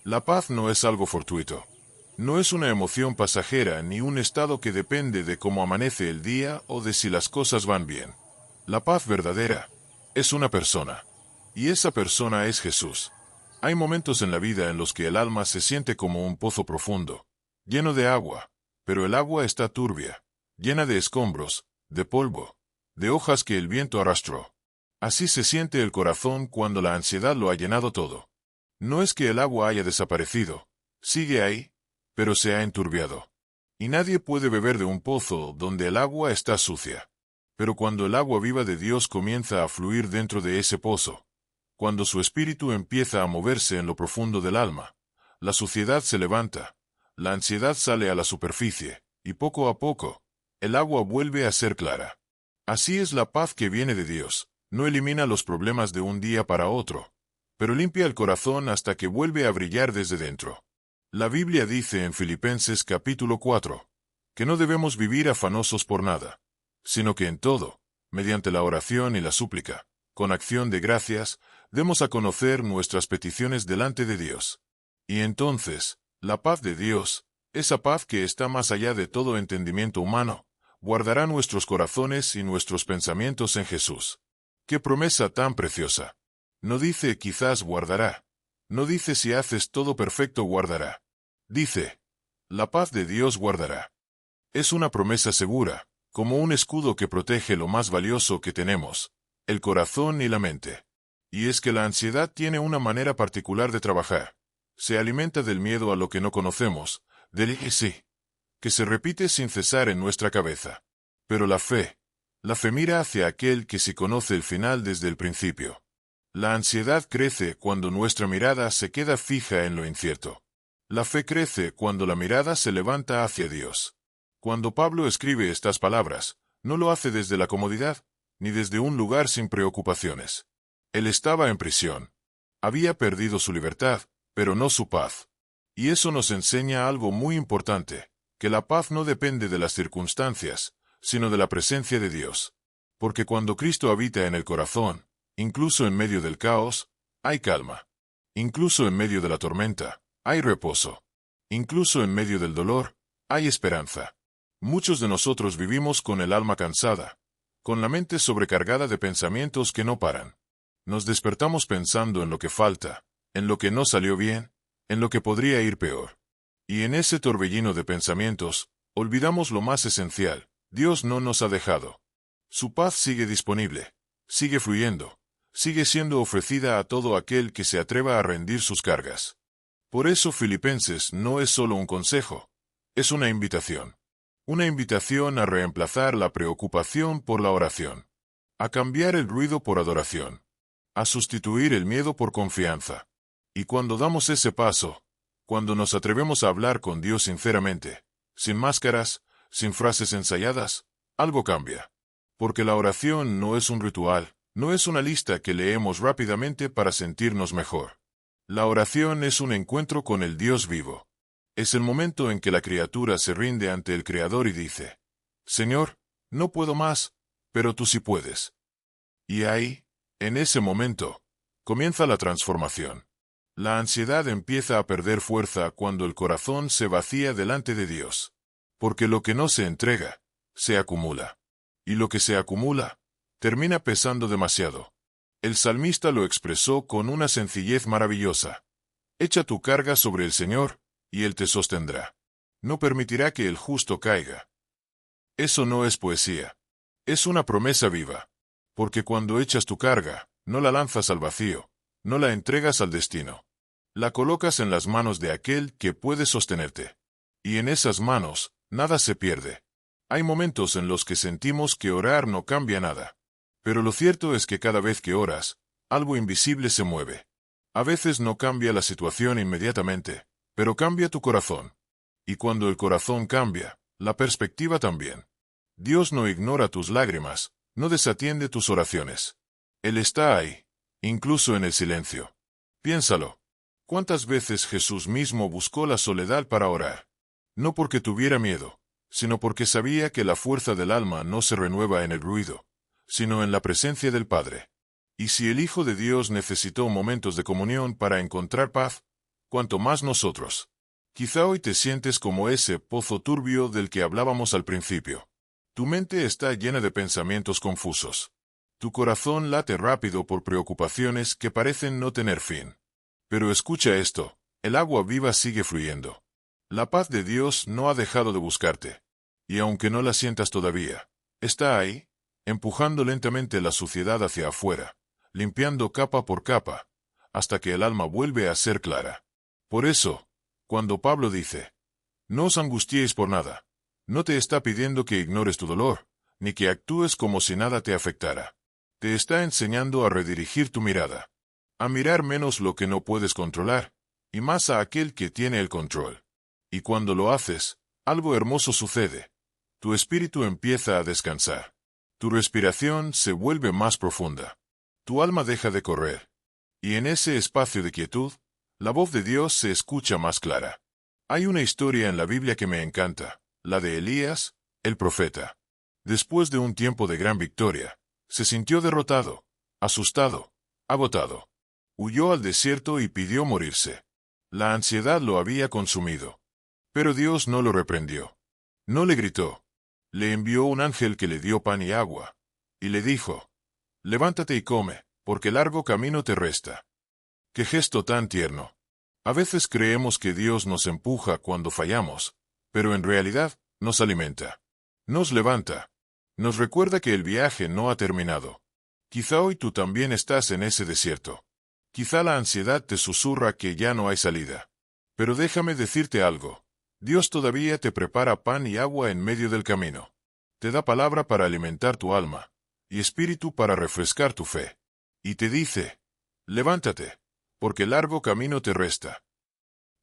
La paz no es algo fortuito. No es una emoción pasajera ni un estado que depende de cómo amanece el día o de si las cosas van bien. La paz verdadera es una persona. Y esa persona es Jesús. Hay momentos en la vida en los que el alma se siente como un pozo profundo, lleno de agua, pero el agua está turbia, llena de escombros, de polvo, de hojas que el viento arrastró. Así se siente el corazón cuando la ansiedad lo ha llenado todo. No es que el agua haya desaparecido, sigue ahí, pero se ha enturbiado. Y nadie puede beber de un pozo donde el agua está sucia. Pero cuando el agua viva de Dios comienza a fluir dentro de ese pozo, cuando su espíritu empieza a moverse en lo profundo del alma, la suciedad se levanta, la ansiedad sale a la superficie, y poco a poco, el agua vuelve a ser clara. Así es la paz que viene de Dios, no elimina los problemas de un día para otro, pero limpia el corazón hasta que vuelve a brillar desde dentro. La Biblia dice en Filipenses capítulo 4, que no debemos vivir afanosos por nada, sino que en todo, mediante la oración y la súplica, con acción de gracias, demos a conocer nuestras peticiones delante de Dios. Y entonces, la paz de Dios, esa paz que está más allá de todo entendimiento humano, guardará nuestros corazones y nuestros pensamientos en Jesús. ¡Qué promesa tan preciosa! No dice quizás guardará. No dice si haces todo perfecto guardará. Dice, la paz de Dios guardará. Es una promesa segura, como un escudo que protege lo más valioso que tenemos, el corazón y la mente. Y es que la ansiedad tiene una manera particular de trabajar. Se alimenta del miedo a lo que no conocemos, del sí, que se repite sin cesar en nuestra cabeza. Pero la fe mira hacia aquel que sí conoce el final desde el principio. La ansiedad crece cuando nuestra mirada se queda fija en lo incierto. La fe crece cuando la mirada se levanta hacia Dios. Cuando Pablo escribe estas palabras, no lo hace desde la comodidad, ni desde un lugar sin preocupaciones. Él estaba en prisión. Había perdido su libertad, pero no su paz. Y eso nos enseña algo muy importante, que la paz no depende de las circunstancias, sino de la presencia de Dios. Porque cuando Cristo habita en el corazón, incluso en medio del caos, hay calma. Incluso en medio de la tormenta, hay reposo. Incluso en medio del dolor, hay esperanza. Muchos de nosotros vivimos con el alma cansada, con la mente sobrecargada de pensamientos que no paran. Nos despertamos pensando en lo que falta, en lo que no salió bien, en lo que podría ir peor. Y en ese torbellino de pensamientos, olvidamos lo más esencial: Dios no nos ha dejado. Su paz sigue disponible, sigue fluyendo, sigue siendo ofrecida a todo aquel que se atreva a rendir sus cargas. Por eso Filipenses no es solo un consejo, es una invitación. Una invitación a reemplazar la preocupación por la oración, a cambiar el ruido por adoración, a sustituir el miedo por confianza. Y cuando damos ese paso, cuando nos atrevemos a hablar con Dios sinceramente, sin máscaras, sin frases ensayadas, algo cambia. Porque la oración no es un ritual, no es una lista que leemos rápidamente para sentirnos mejor. La oración es un encuentro con el Dios vivo. Es el momento en que la criatura se rinde ante el Creador y dice: Señor, no puedo más, pero tú sí puedes. Y ahí, en ese momento, comienza la transformación. La ansiedad empieza a perder fuerza cuando el corazón se vacía delante de Dios. Porque lo que no se entrega, se acumula. Y lo que se acumula, termina pesando demasiado. El salmista lo expresó con una sencillez maravillosa: echa tu carga sobre el Señor, y Él te sostendrá. No permitirá que el justo caiga. Eso no es poesía. Es una promesa viva. Porque cuando echas tu carga, no la lanzas al vacío, no la entregas al destino. La colocas en las manos de aquel que puede sostenerte. Y en esas manos, nada se pierde. Hay momentos en los que sentimos que orar no cambia nada. Pero lo cierto es que cada vez que oras, algo invisible se mueve. A veces no cambia la situación inmediatamente, pero cambia tu corazón. Y cuando el corazón cambia, la perspectiva también. Dios no ignora tus lágrimas, no desatiende tus oraciones. Él está ahí, incluso en el silencio. Piénsalo. ¿Cuántas veces Jesús mismo buscó la soledad para orar? No porque tuviera miedo, sino porque sabía que la fuerza del alma no se renueva en el ruido, sino en la presencia del Padre. Y si el Hijo de Dios necesitó momentos de comunión para encontrar paz, cuanto más nosotros. Quizá hoy te sientes como ese pozo turbio del que hablábamos al principio. Tu mente está llena de pensamientos confusos. Tu corazón late rápido por preocupaciones que parecen no tener fin. Pero escucha esto, el agua viva sigue fluyendo. La paz de Dios no ha dejado de buscarte. Y aunque no la sientas todavía, está ahí, empujando lentamente la suciedad hacia afuera, limpiando capa por capa, hasta que el alma vuelve a ser clara. Por eso, cuando Pablo dice, no os angustiéis por nada, no te está pidiendo que ignores tu dolor, ni que actúes como si nada te afectara. Te está enseñando a redirigir tu mirada, a mirar menos lo que no puedes controlar, y más a aquel que tiene el control. Y cuando lo haces, algo hermoso sucede. Tu espíritu empieza a descansar. Tu respiración se vuelve más profunda. Tu alma deja de correr. Y en ese espacio de quietud, la voz de Dios se escucha más clara. Hay una historia en la Biblia que me encanta, la de Elías, el profeta. Después de un tiempo de gran victoria, se sintió derrotado, asustado, agotado. Huyó al desierto y pidió morirse. La ansiedad lo había consumido. Pero Dios no lo reprendió. No le gritó. Le envió un ángel que le dio pan y agua. Y le dijo, levántate y come, porque largo camino te resta. ¡Qué gesto tan tierno! A veces creemos que Dios nos empuja cuando fallamos, pero en realidad, nos alimenta. Nos levanta. Nos recuerda que el viaje no ha terminado. Quizá hoy tú también estás en ese desierto. Quizá la ansiedad te susurra que ya no hay salida. Pero déjame decirte algo. Dios todavía te prepara pan y agua en medio del camino. Te da palabra para alimentar tu alma, y espíritu para refrescar tu fe. Y te dice, levántate, porque largo camino te resta.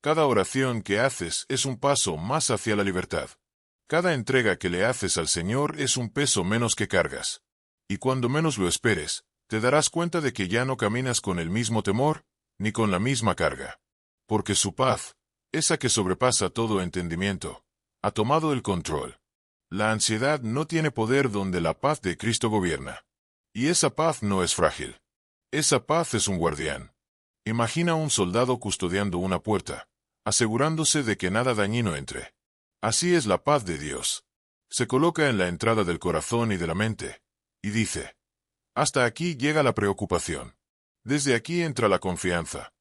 Cada oración que haces es un paso más hacia la libertad. Cada entrega que le haces al Señor es un peso menos que cargas. Y cuando menos lo esperes, te darás cuenta de que ya no caminas con el mismo temor, ni con la misma carga. Porque su paz, esa que sobrepasa todo entendimiento, ha tomado el control. La ansiedad no tiene poder donde la paz de Cristo gobierna. Y esa paz no es frágil. Esa paz es un guardián. Imagina un soldado custodiando una puerta, asegurándose de que nada dañino entre. Así es la paz de Dios. Se coloca en la entrada del corazón y de la mente, y dice, hasta aquí llega la preocupación. Desde aquí entra la confianza.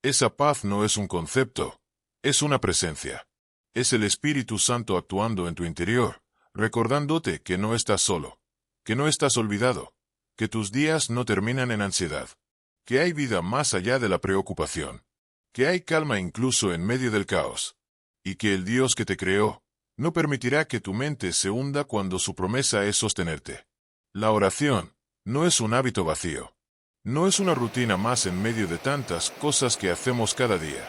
Esa paz no es un concepto, es una presencia. Es el Espíritu Santo actuando en tu interior, recordándote que no estás solo, que no estás olvidado, que tus días no terminan en ansiedad, que hay vida más allá de la preocupación, que hay calma incluso en medio del caos, y que el Dios que te creó no permitirá que tu mente se hunda cuando su promesa es sostenerte. La oración no es un hábito vacío. No es una rutina más en medio de tantas cosas que hacemos cada día.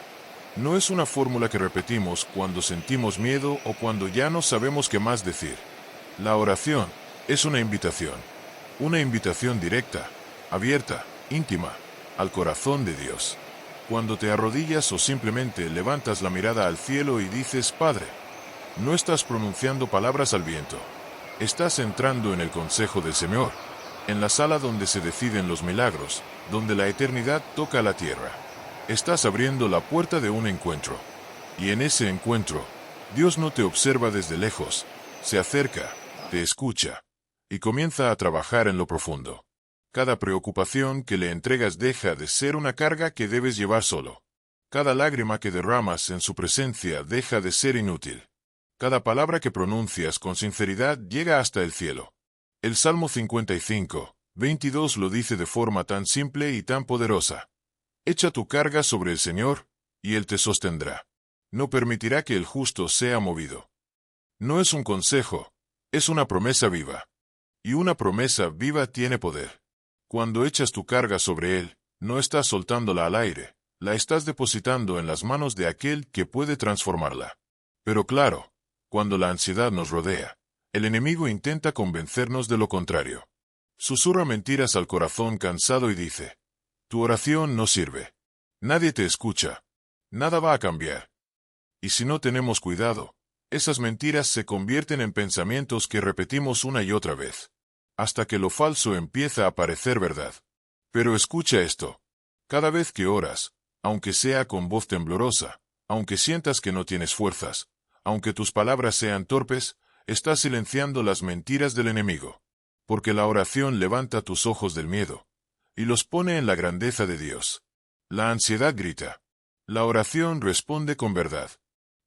No es una fórmula que repetimos cuando sentimos miedo o cuando ya no sabemos qué más decir. La oración es una invitación directa, abierta, íntima, al corazón de Dios. Cuando te arrodillas o simplemente levantas la mirada al cielo y dices, Padre, no estás pronunciando palabras al viento. Estás entrando en el consejo del Señor, en la sala donde se deciden los milagros, donde la eternidad toca la tierra. Estás abriendo la puerta de un encuentro. Y en ese encuentro, Dios no te observa desde lejos, se acerca, te escucha, y comienza a trabajar en lo profundo. Cada preocupación que le entregas deja de ser una carga que debes llevar solo. Cada lágrima que derramas en su presencia deja de ser inútil. Cada palabra que pronuncias con sinceridad llega hasta el cielo. El Salmo 55, 22 lo dice de forma tan simple y tan poderosa. Echa tu carga sobre el Señor, y Él te sostendrá. No permitirá que el justo sea movido. No es un consejo, es una promesa viva. Y una promesa viva tiene poder. Cuando echas tu carga sobre Él, no estás soltándola al aire, la estás depositando en las manos de aquel que puede transformarla. Pero claro, cuando la ansiedad nos rodea, el enemigo intenta convencernos de lo contrario. Susurra mentiras al corazón cansado y dice, tu oración no sirve. Nadie te escucha. Nada va a cambiar. Y si no tenemos cuidado, esas mentiras se convierten en pensamientos que repetimos una y otra vez, hasta que lo falso empieza a parecer verdad. Pero escucha esto. Cada vez que oras, aunque sea con voz temblorosa, aunque sientas que no tienes fuerzas, aunque tus palabras sean torpes, estás silenciando las mentiras del enemigo. Porque la oración levanta tus ojos del miedo y los pone en la grandeza de Dios. La ansiedad grita. La oración responde con verdad.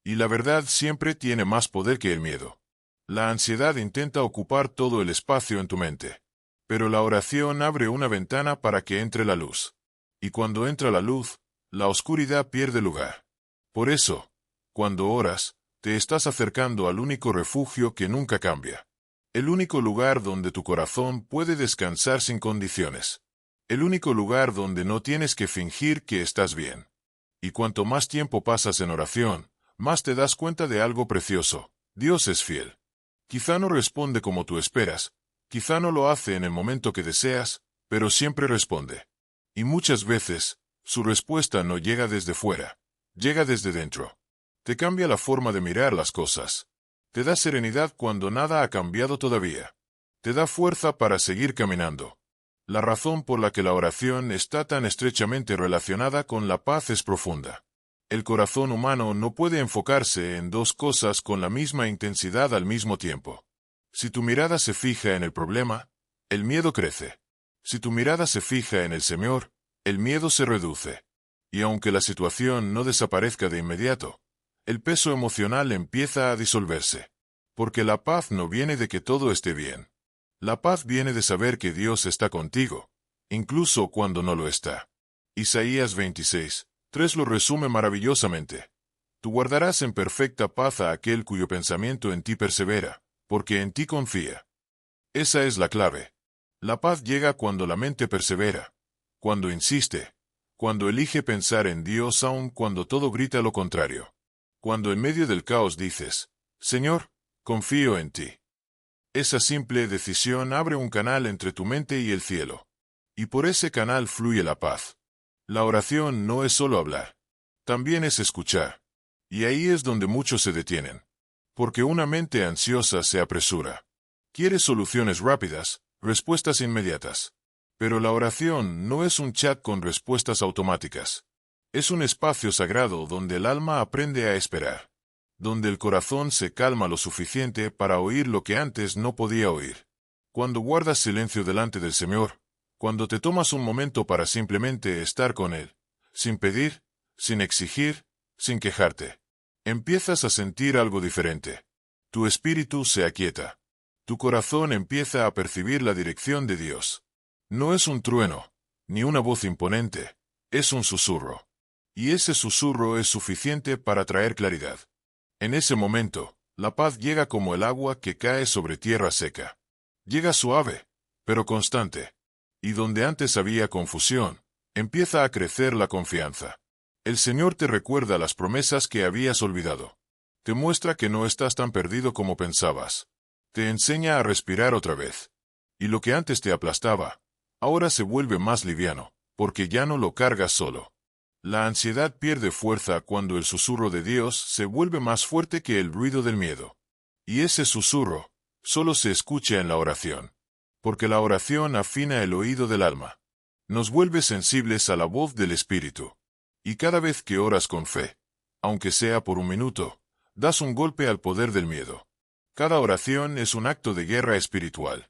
Y la verdad siempre tiene más poder que el miedo. La ansiedad intenta ocupar todo el espacio en tu mente. Pero la oración abre una ventana para que entre la luz. Y cuando entra la luz, la oscuridad pierde lugar. Por eso, cuando oras, te estás acercando al único refugio que nunca cambia. El único lugar donde tu corazón puede descansar sin condiciones. El único lugar donde no tienes que fingir que estás bien. Y cuanto más tiempo pasas en oración, más te das cuenta de algo precioso. Dios es fiel. Quizá no responde como tú esperas, quizá no lo hace en el momento que deseas, pero siempre responde. Y muchas veces, su respuesta no llega desde fuera, llega desde dentro. Te cambia la forma de mirar las cosas. Te da serenidad cuando nada ha cambiado todavía. Te da fuerza para seguir caminando. La razón por la que la oración está tan estrechamente relacionada con la paz es profunda. El corazón humano no puede enfocarse en dos cosas con la misma intensidad al mismo tiempo. Si tu mirada se fija en el problema, el miedo crece. Si tu mirada se fija en el Señor, el miedo se reduce. Y aunque la situación no desaparezca de inmediato, el peso emocional empieza a disolverse. Porque la paz no viene de que todo esté bien. La paz viene de saber que Dios está contigo, incluso cuando no lo está. Isaías 26:3 lo resume maravillosamente. Tú guardarás en perfecta paz a aquel cuyo pensamiento en ti persevera, porque en ti confía. Esa es la clave. La paz llega cuando la mente persevera, cuando insiste, cuando elige pensar en Dios aun cuando todo grita lo contrario. Cuando en medio del caos dices, Señor, confío en ti. Esa simple decisión abre un canal entre tu mente y el cielo. Y por ese canal fluye la paz. La oración no es solo hablar. También es escuchar. Y ahí es donde muchos se detienen. Porque una mente ansiosa se apresura. Quiere soluciones rápidas, respuestas inmediatas. Pero la oración no es un chat con respuestas automáticas. Es un espacio sagrado donde el alma aprende a esperar. Donde el corazón se calma lo suficiente para oír lo que antes no podía oír. Cuando guardas silencio delante del Señor, cuando te tomas un momento para simplemente estar con Él, sin pedir, sin exigir, sin quejarte, empiezas a sentir algo diferente. Tu espíritu se aquieta. Tu corazón empieza a percibir la dirección de Dios. No es un trueno, ni una voz imponente, es un susurro. Y ese susurro es suficiente para traer claridad. En ese momento, la paz llega como el agua que cae sobre tierra seca. Llega suave, pero constante. Y donde antes había confusión, empieza a crecer la confianza. El Señor te recuerda las promesas que habías olvidado. Te muestra que no estás tan perdido como pensabas. Te enseña a respirar otra vez. Y lo que antes te aplastaba, ahora se vuelve más liviano, porque ya no lo cargas solo. La ansiedad pierde fuerza cuando el susurro de Dios se vuelve más fuerte que el ruido del miedo. Y ese susurro solo se escucha en la oración. Porque la oración afina el oído del alma. Nos vuelve sensibles a la voz del Espíritu. Y cada vez que oras con fe, aunque sea por un minuto, das un golpe al poder del miedo. Cada oración es un acto de guerra espiritual.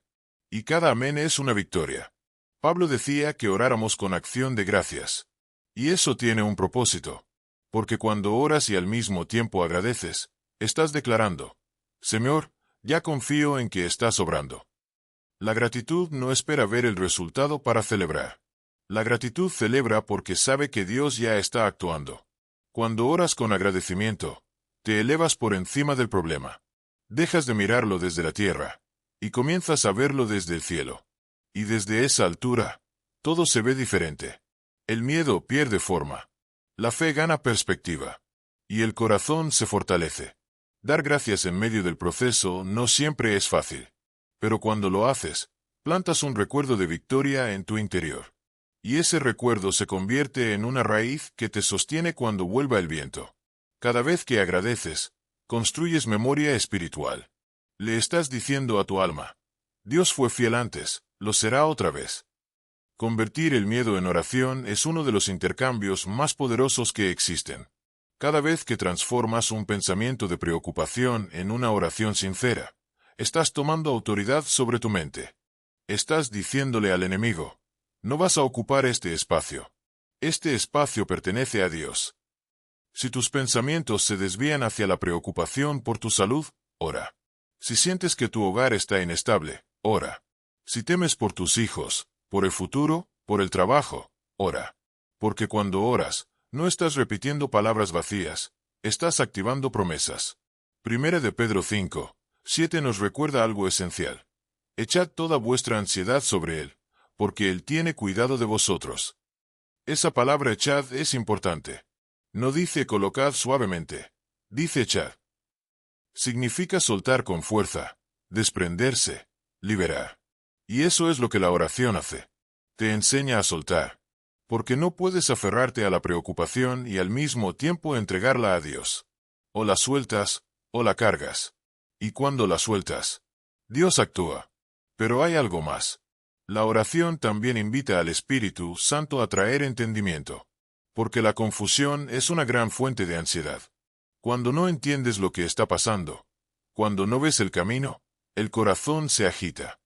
Y cada amén es una victoria. Pablo decía que oráramos con acción de gracias. Y eso tiene un propósito. Porque cuando oras y al mismo tiempo agradeces, estás declarando, Señor, ya confío en que estás obrando. La gratitud no espera ver el resultado para celebrar. La gratitud celebra porque sabe que Dios ya está actuando. Cuando oras con agradecimiento, te elevas por encima del problema. Dejas de mirarlo desde la tierra, y comienzas a verlo desde el cielo. Y desde esa altura, todo se ve diferente. El miedo pierde forma. La fe gana perspectiva. Y el corazón se fortalece. Dar gracias en medio del proceso no siempre es fácil. Pero cuando lo haces, plantas un recuerdo de victoria en tu interior. Y ese recuerdo se convierte en una raíz que te sostiene cuando vuelva el viento. Cada vez que agradeces, construyes memoria espiritual. Le estás diciendo a tu alma, Dios fue fiel antes, lo será otra vez. Convertir el miedo en oración es uno de los intercambios más poderosos que existen. Cada vez que transformas un pensamiento de preocupación en una oración sincera, estás tomando autoridad sobre tu mente. Estás diciéndole al enemigo, no vas a ocupar este espacio. Este espacio pertenece a Dios. Si tus pensamientos se desvían hacia la preocupación por tu salud, ora. Si sientes que tu hogar está inestable, ora. Si temes por tus hijos, por el futuro, por el trabajo, ora. Porque cuando oras, no estás repitiendo palabras vacías, estás activando promesas. Primera de Pedro 5:7 nos recuerda algo esencial. Echad toda vuestra ansiedad sobre Él, porque Él tiene cuidado de vosotros. Esa palabra echad es importante. No dice colocad suavemente, dice echad. Significa soltar con fuerza, desprenderse, liberar. Y eso es lo que la oración hace. Te enseña a soltar. Porque no puedes aferrarte a la preocupación y al mismo tiempo entregarla a Dios. O la sueltas, o la cargas. Y cuando la sueltas, Dios actúa. Pero hay algo más. La oración también invita al Espíritu Santo a traer entendimiento. Porque la confusión es una gran fuente de ansiedad. Cuando no entiendes lo que está pasando, cuando no ves el camino, el corazón se agita.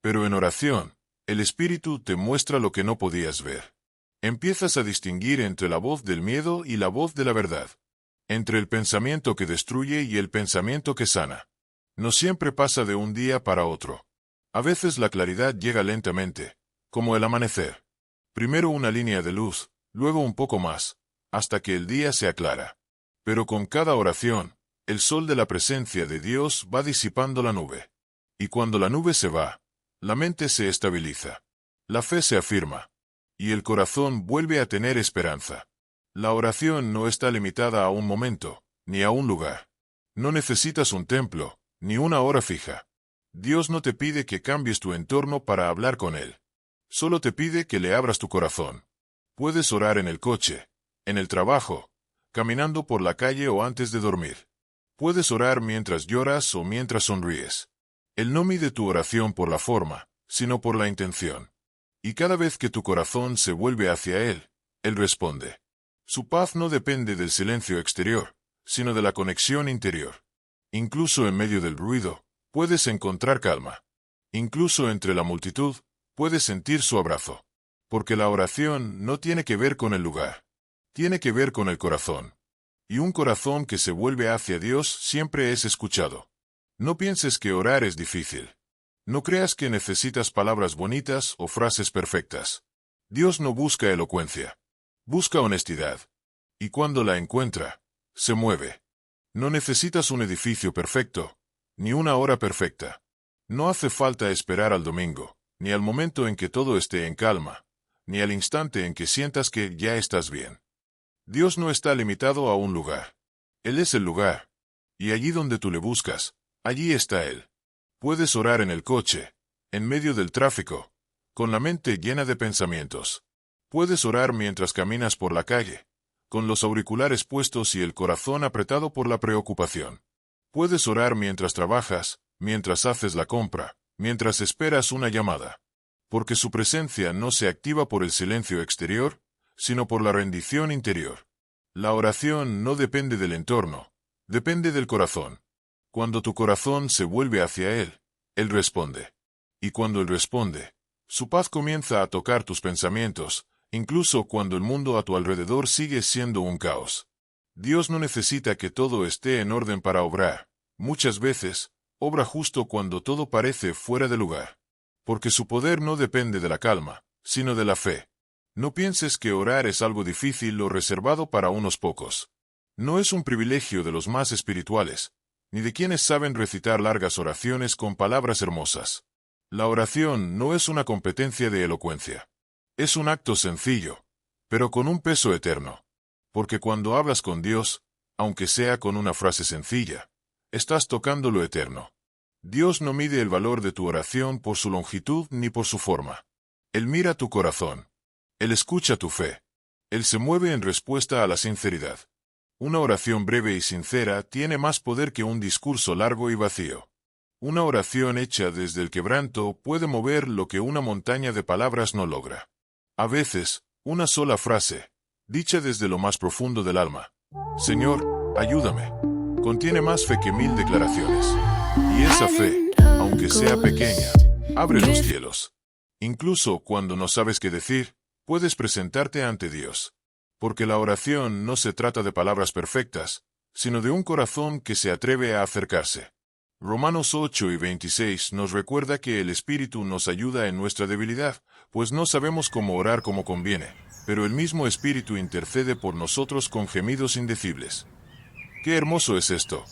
Pero en oración, el Espíritu te muestra lo que no podías ver. Empiezas a distinguir entre la voz del miedo y la voz de la verdad. Entre el pensamiento que destruye y el pensamiento que sana. No siempre pasa de un día para otro. A veces la claridad llega lentamente, como el amanecer. Primero una línea de luz, luego un poco más, hasta que el día se aclara. Pero con cada oración, el sol de la presencia de Dios va disipando la nube. Y cuando la nube se va, la mente se estabiliza. La fe se afirma. Y el corazón vuelve a tener esperanza. La oración no está limitada a un momento, ni a un lugar. No necesitas un templo, ni una hora fija. Dios no te pide que cambies tu entorno para hablar con Él. Solo te pide que le abras tu corazón. Puedes orar en el coche, en el trabajo, caminando por la calle o antes de dormir. Puedes orar mientras lloras o mientras sonríes. Él no mide tu oración por la forma, sino por la intención. Y cada vez que tu corazón se vuelve hacia Él, Él responde. Su paz no depende del silencio exterior, sino de la conexión interior. Incluso en medio del ruido, puedes encontrar calma. Incluso entre la multitud, puedes sentir su abrazo. Porque la oración no tiene que ver con el lugar. Tiene que ver con el corazón. Y un corazón que se vuelve hacia Dios siempre es escuchado. No pienses que orar es difícil. No creas que necesitas palabras bonitas o frases perfectas. Dios no busca elocuencia. Busca honestidad. Y cuando la encuentra, se mueve. No necesitas un edificio perfecto, ni una hora perfecta. No hace falta esperar al domingo, ni al momento en que todo esté en calma, ni al instante en que sientas que ya estás bien. Dios no está limitado a un lugar. Él es el lugar. Y allí donde tú le buscas, allí está Él. Puedes orar en el coche, en medio del tráfico, con la mente llena de pensamientos. Puedes orar mientras caminas por la calle, con los auriculares puestos y el corazón apretado por la preocupación. Puedes orar mientras trabajas, mientras haces la compra, mientras esperas una llamada. Porque su presencia no se activa por el silencio exterior, sino por la rendición interior. La oración no depende del entorno, depende del corazón. Cuando tu corazón se vuelve hacia Él, Él responde. Y cuando Él responde, su paz comienza a tocar tus pensamientos, incluso cuando el mundo a tu alrededor sigue siendo un caos. Dios no necesita que todo esté en orden para obrar. Muchas veces, obra justo cuando todo parece fuera de lugar. Porque su poder no depende de la calma, sino de la fe. No pienses que orar es algo difícil o reservado para unos pocos. No es un privilegio de los más espirituales, ni de quienes saben recitar largas oraciones con palabras hermosas. La oración no es una competencia de elocuencia. Es un acto sencillo, pero con un peso eterno. Porque cuando hablas con Dios, aunque sea con una frase sencilla, estás tocando lo eterno. Dios no mide el valor de tu oración por su longitud ni por su forma. Él mira tu corazón. Él escucha tu fe. Él se mueve en respuesta a la sinceridad. Una oración breve y sincera tiene más poder que un discurso largo y vacío. Una oración hecha desde el quebranto puede mover lo que una montaña de palabras no logra. A veces, una sola frase, dicha desde lo más profundo del alma. Señor, ayúdame. Contiene más fe que 1000 declaraciones. Y esa fe, aunque sea pequeña, abre los cielos. Incluso cuando no sabes qué decir, puedes presentarte ante Dios. Porque la oración no se trata de palabras perfectas, sino de un corazón que se atreve a acercarse. Romanos 8:26 nos recuerda que el Espíritu nos ayuda en nuestra debilidad, pues no sabemos cómo orar como conviene, pero el mismo Espíritu intercede por nosotros con gemidos indecibles. ¡Qué hermoso es esto!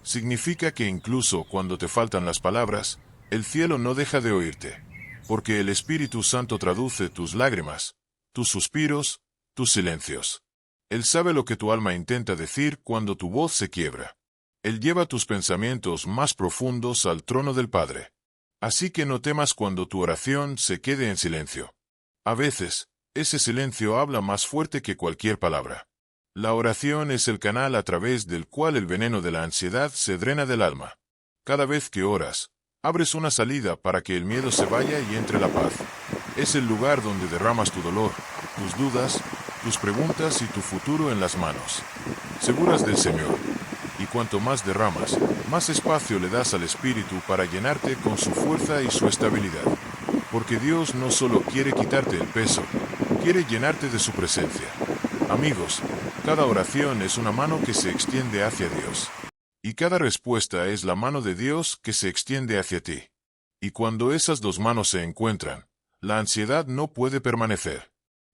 Significa que incluso cuando te faltan las palabras, el cielo no deja de oírte, porque el Espíritu Santo traduce tus lágrimas, tus suspiros, tus silencios. Él sabe lo que tu alma intenta decir cuando tu voz se quiebra. Él lleva tus pensamientos más profundos al trono del Padre. Así que no temas cuando tu oración se quede en silencio. A veces, ese silencio habla más fuerte que cualquier palabra. La oración es el canal a través del cual el veneno de la ansiedad se drena del alma. Cada vez que oras, abres una salida para que el miedo se vaya y entre la paz. Es el lugar donde derramas tu dolor, tus dudas, tus preguntas y tu futuro en las manos seguras del Señor. Y cuanto más derramas, más espacio le das al Espíritu para llenarte con su fuerza y su estabilidad. Porque Dios no solo quiere quitarte el peso, quiere llenarte de su presencia. Amigos, cada oración es una mano que se extiende hacia Dios. Y cada respuesta es la mano de Dios que se extiende hacia ti. Y cuando esas dos manos se encuentran, la ansiedad no puede permanecer.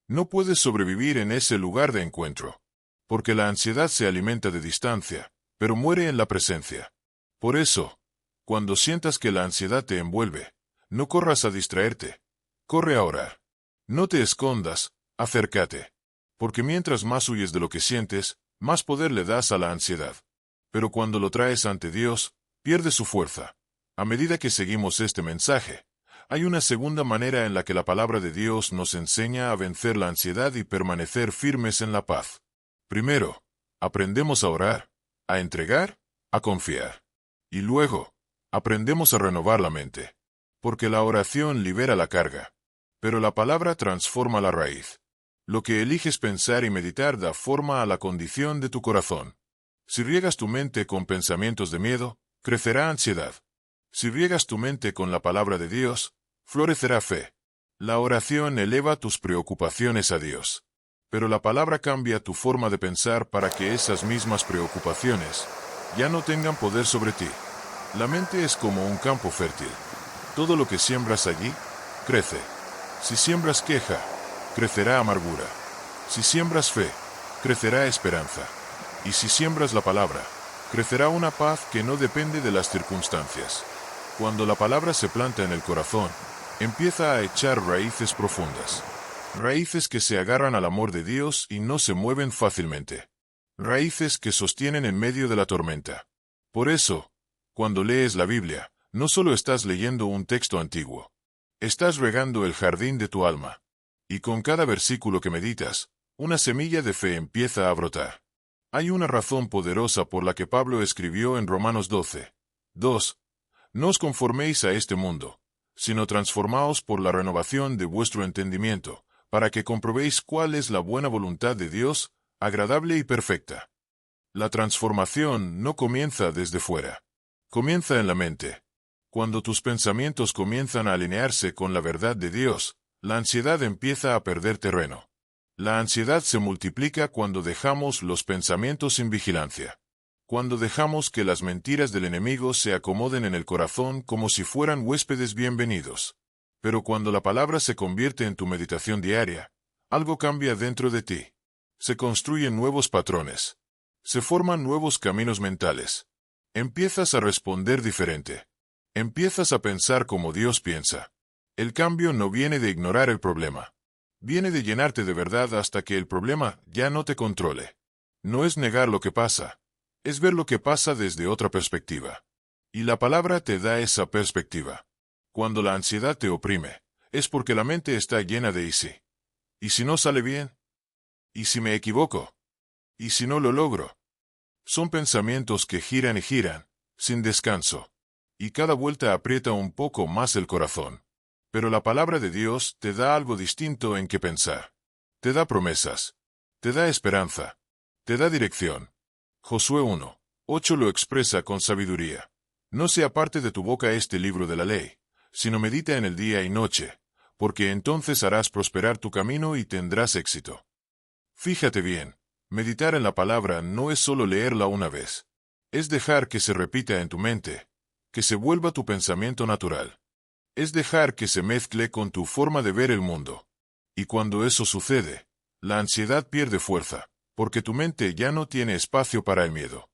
No puedes sobrevivir en ese lugar de encuentro. Porque la ansiedad se alimenta de distancia, pero muere en la presencia. Por eso, cuando sientas que la ansiedad te envuelve, no corras a distraerte. Corre a orar. No te escondas, acércate. Porque mientras más huyes de lo que sientes, más poder le das a la ansiedad. Pero cuando lo traes ante Dios, pierde su fuerza. A medida que seguimos este mensaje, hay una segunda manera en la que la palabra de Dios nos enseña a vencer la ansiedad y permanecer firmes en la paz. Primero, aprendemos a orar, a entregar, a confiar. Y luego, aprendemos a renovar la mente. Porque la oración libera la carga, pero la palabra transforma la raíz. Lo que eliges pensar y meditar da forma a la condición de tu corazón. Si riegas tu mente con pensamientos de miedo, crecerá ansiedad. Si riegas tu mente con la palabra de Dios, florecerá fe. La oración eleva tus preocupaciones a Dios. Pero la palabra cambia tu forma de pensar para que esas mismas preocupaciones ya no tengan poder sobre ti. La mente es como un campo fértil. Todo lo que siembras allí, crece. Si siembras queja, crecerá amargura. Si siembras fe, crecerá esperanza. Y si siembras la palabra, crecerá una paz que no depende de las circunstancias. Cuando la palabra se planta en el corazón, empieza a echar raíces profundas. Raíces que se agarran al amor de Dios y no se mueven fácilmente. Raíces que sostienen en medio de la tormenta. Por eso, cuando lees la Biblia, no solo estás leyendo un texto antiguo. Estás regando el jardín de tu alma. Y con cada versículo que meditas, una semilla de fe empieza a brotar. Hay una razón poderosa por la que Pablo escribió en Romanos 12:2. No os conforméis a este mundo, sino transformaos por la renovación de vuestro entendimiento, para que comprobéis cuál es la buena voluntad de Dios, agradable y perfecta. La transformación no comienza desde fuera. Comienza en la mente. Cuando tus pensamientos comienzan a alinearse con la verdad de Dios, la ansiedad empieza a perder terreno. La ansiedad se multiplica cuando dejamos los pensamientos sin vigilancia. Cuando dejamos que las mentiras del enemigo se acomoden en el corazón como si fueran huéspedes bienvenidos. Pero cuando la palabra se convierte en tu meditación diaria, algo cambia dentro de ti. Se construyen nuevos patrones. Se forman nuevos caminos mentales. Empiezas a responder diferente. Empiezas a pensar como Dios piensa. El cambio no viene de ignorar el problema. Viene de llenarte de verdad hasta que el problema ya no te controle. No es negar lo que pasa. Es ver lo que pasa desde otra perspectiva. Y la palabra te da esa perspectiva. Cuando la ansiedad te oprime, es porque la mente está llena de ¿y si? ¿Y si no sale bien? ¿Y si me equivoco? ¿Y si no lo logro? Son pensamientos que giran y giran, sin descanso. Y cada vuelta aprieta un poco más el corazón. Pero la palabra de Dios te da algo distinto en qué pensar. Te da promesas. Te da esperanza. Te da dirección. Josué 1:8 lo expresa con sabiduría. No se aparte de tu boca este libro de la ley, sino medita en el día y noche, porque entonces harás prosperar tu camino y tendrás éxito. Fíjate bien, meditar en la palabra no es solo leerla una vez. Es dejar que se repita en tu mente, que se vuelva tu pensamiento natural. Es dejar que se mezcle con tu forma de ver el mundo. Y cuando eso sucede, la ansiedad pierde fuerza, porque tu mente ya no tiene espacio para el miedo.